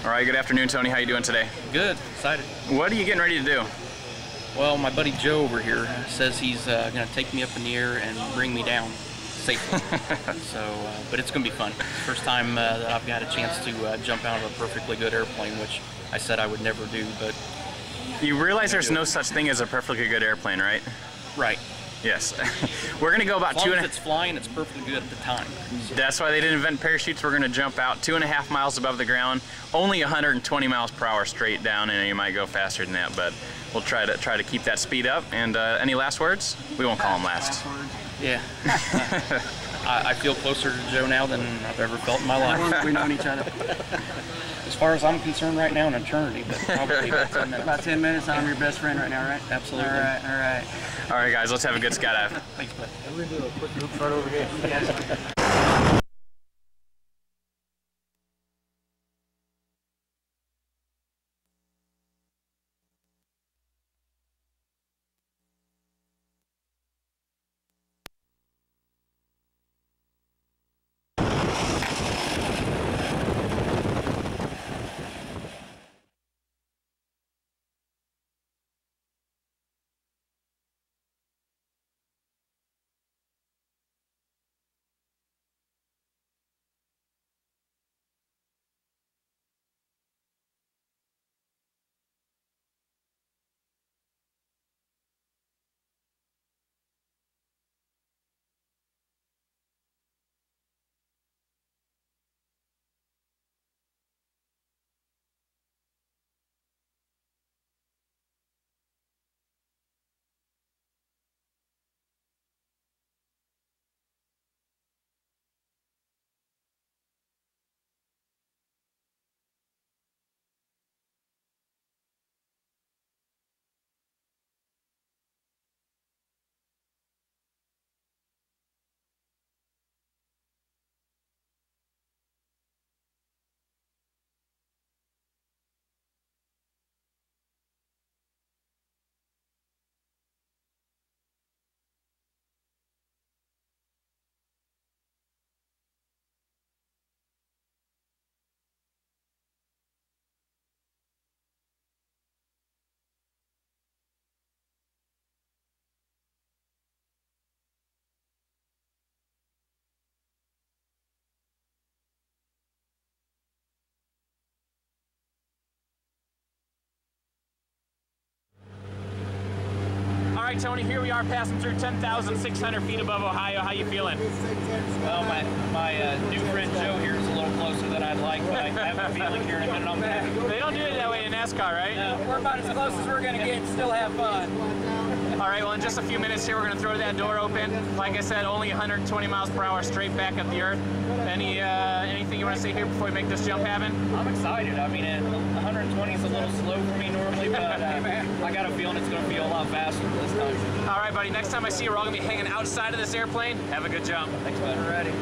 All right, good afternoon, Tony. How you doing today? Good, excited. What are you getting ready to do? Well, my buddy Joe over here says he's going to take me up in the air and bring me down safely. But it's going to be fun. First time that I've got a chance to jump out of a perfectly good airplane, which I said I would never do, but... You realize there's no such thing as a perfectly good airplane, right? Right. Yes. We're going to go about as long as it's flying, it's perfectly good at the time. That's why they didn't invent parachutes. We're going to jump out 2.5 miles above the ground, only 120 miles per hour straight down, and you might go faster than that, but we'll try to keep that speed up. And any last words? We won't call them last. Yeah. I feel closer to Joe now than I've ever felt in my life. How long have we known each other? As far as I'm concerned right now, an eternity, but probably about 10 minutes. About 10 minutes, I'm your best friend right now, right? Absolutely. All right, all right. All right, guys, let's have a good skydive. Thanks, bud. We're going to do a quick loop right over here. All right, Tony, here we are passing through 10,600 feet above Ohio. How you feeling? Well, my new friend Joe here is a little closer than I'd like, but I have a feeling here in a minute I'm happy. They don't do it that way in NASCAR, right? We're about as close as we're going to get and still have fun. All right, well, in just a few minutes here, we're going to throw that door open. Like I said, only 120 miles per hour straight back at the earth. Anything you want to say here before we make this jump happen? I'm excited. I mean, 120 is a little slow for me normally, but I got a feeling it's going to feel a lot faster this time. All right, buddy, next time I see you, we're all going to be hanging outside of this airplane. Have a good jump. Thanks, bud. We're ready.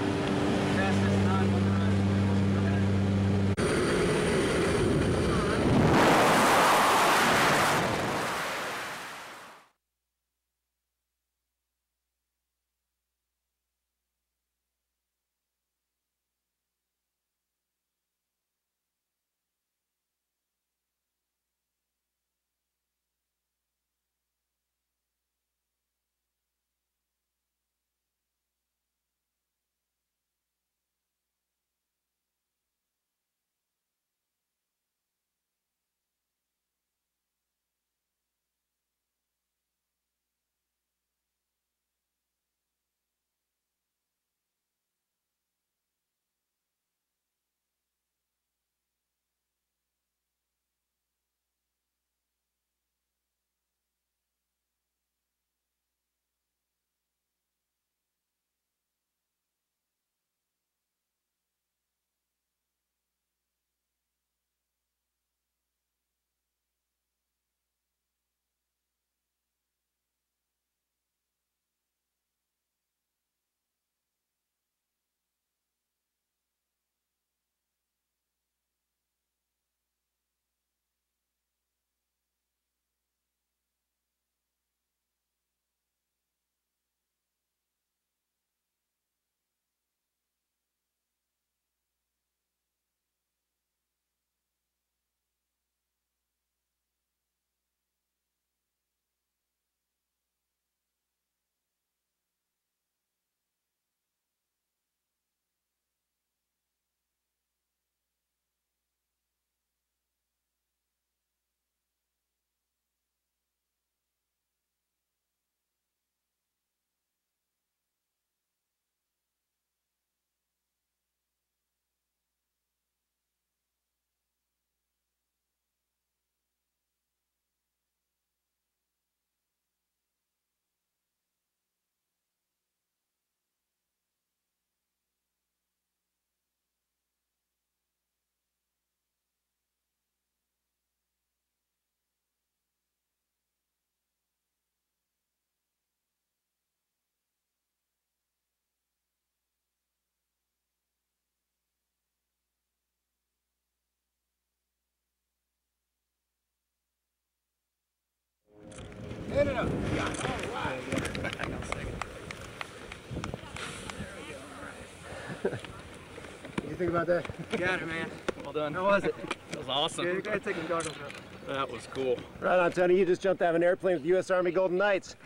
think about that? Got it, man. Well done. How was it? That was awesome. Yeah, you gotta take the goggles off. That was cool. Right on, Tony. You just jumped out of an airplane with U.S. Army Golden Knights.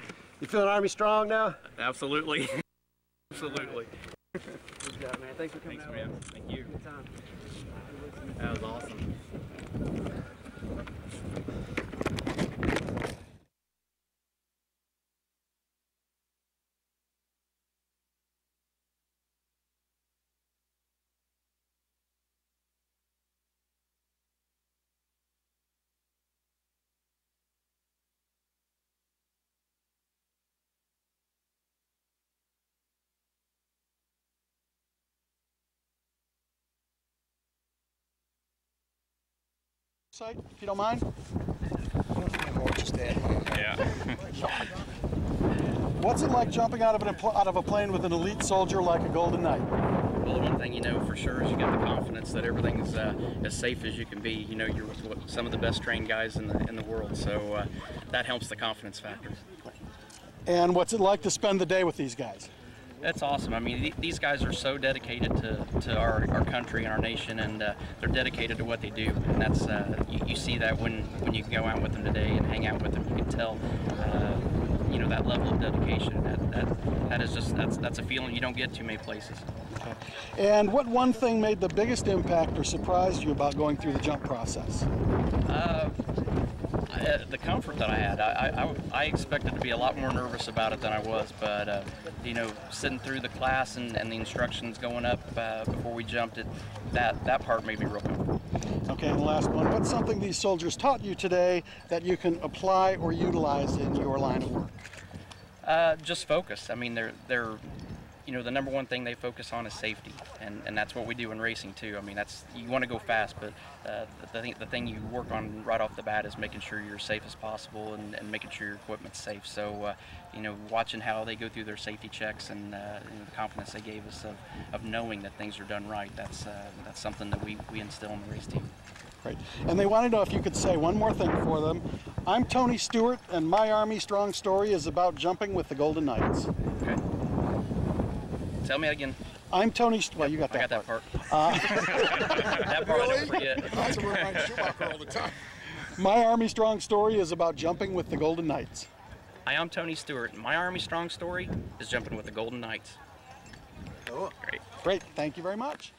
You feeling Army strong now? Absolutely. Absolutely. Good job, man. Thanks for coming out. Man. Thank you. Good time. That was awesome. Site, if you don't mind. Yeah. What's it like jumping out of a plane with an elite soldier like a Golden Knight? Well, the one thing you know for sure is you got the confidence that everything's as safe as you can be. You know, you're with some of the best trained guys in the world, so that helps the confidence factor. And what's it like to spend the day with these guys? That's awesome. I mean, these guys are so dedicated to our country and our nation, and they're dedicated to what they do. And that's you see that when you go out with them today and hang out with them, you can tell you know, that level of dedication. That is just that's a feeling you don't get too many places. And what one thing made the biggest impact or surprised you about going through the jump process? The comfort that I had. I expected to be a lot more nervous about it than I was, but you know, sitting through the class and the instructions going up before we jumped it, that part made me real comfortable. Okay, and the last one. What's something these soldiers taught you today that you can apply or utilize in your line of work? Just focus. I mean, they're you know, the number one thing they focus on is safety, and that's what we do in racing too. I mean, that's, you want to go fast, but the thing you work on right off the bat is making sure you're as safe as possible and making sure your equipment's safe. So you know, watching how they go through their safety checks and you know, the confidence they gave us of knowing that things are done right, that's something that we instill in the race team. Great. And they want to know if you could say one more thing for them. I'm Tony Stewart, and my Army Strong story is about jumping with the Golden Knights. Okay. Tell me again. I'm Tony. Well, you got that. I got that part. That part I don't forget. That's what reminds Schumacher all the time. My Army Strong story is about jumping with the Golden Knights. Hi, I'm Tony Stewart, and my Army Strong story is jumping with the Golden Knights. Oh. Great. Great. Thank you very much.